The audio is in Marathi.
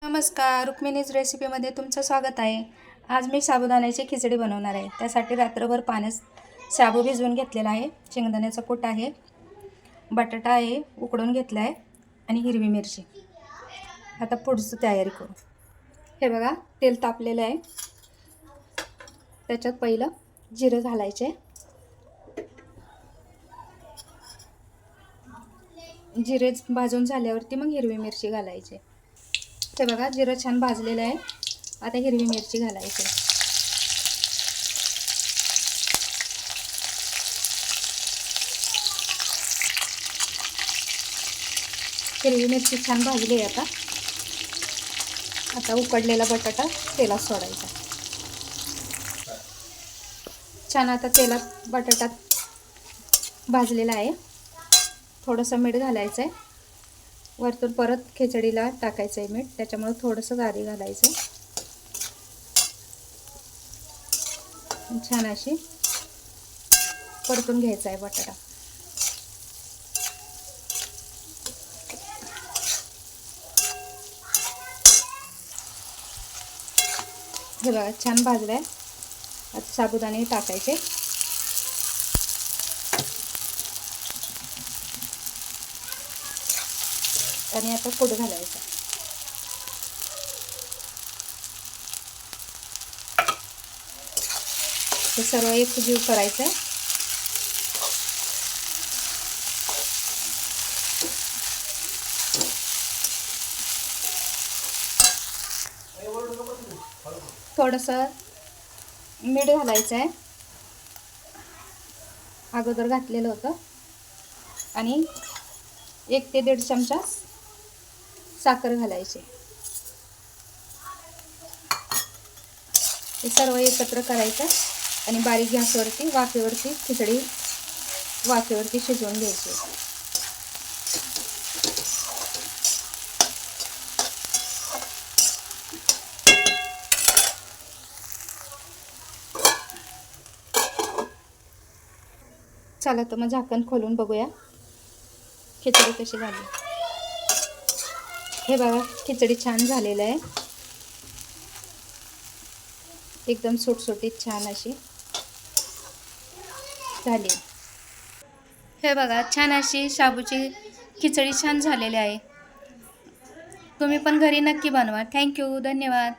नमस्कार, रुक्मिणीज रेसिपीमध्ये तुमचं स्वागत आहे। आज मी साबुदाण्याची खिचडी बनवणार आहे। त्यासाठी रात्रभर पाण्यात साबू भिजवून घेतलेला आहे। शेंगदाण्याचा कूट आहे, बटाटा आहे उकडून घेतला आहे आणि हिरवी मिरची। आता पुढची तयारी करू। हे बघा, तेल तापलेलं आहे। त्याच्यात पहिलं जिरं घालायचे। जिरे भाजून झाल्यावरती मग हिरवी मिरची घालायची। हे बघा, जिरं छान भाजलेलं आहे। आता हिरवी मिरची घालायची। हिरवी मिरची छान भाजली आहे। आता उकडलेला बटाटा तेलात सोडायचा। छान आता तेलात बटाटा भाजलेला आहे। थोडंसं मीठ घालायचं आहे। वरतून परत खिचडीला टाकायचं आहे मीठ, त्याच्यामुळे थोडंसं आधी घालायचं। छान अशी परतून घ्यायचा आहे बटाटा। हे बघा, छान भाजलाय। आता साबुदाणे टाकायचे। आणि आता कूट घालायचा। हे सर्व एकजीव करायचं। थोडंसं मीठ घालायचं आहे, अगोदर घातलेलं होतं। आणि 1 ते 1.5 चमचा साखर घालायची। हे सर्व एकत्र करायचं आणि बारीक गॅसवरती वाफेवरती खिचडी शिजवून घ्यायची। चला तर मग झाकण खोलून बघूया खिचडी कशी झाली। हे बघा, खिचडी छान झालेलं आहे। एकदम सुटसुटीत छान अशी झाली। हे बघा, छान अशी शाबूची खिचडी छान झालेली आहे। तुम्ही पण घरी नक्की बनवा। थँक्यू, धन्यवाद।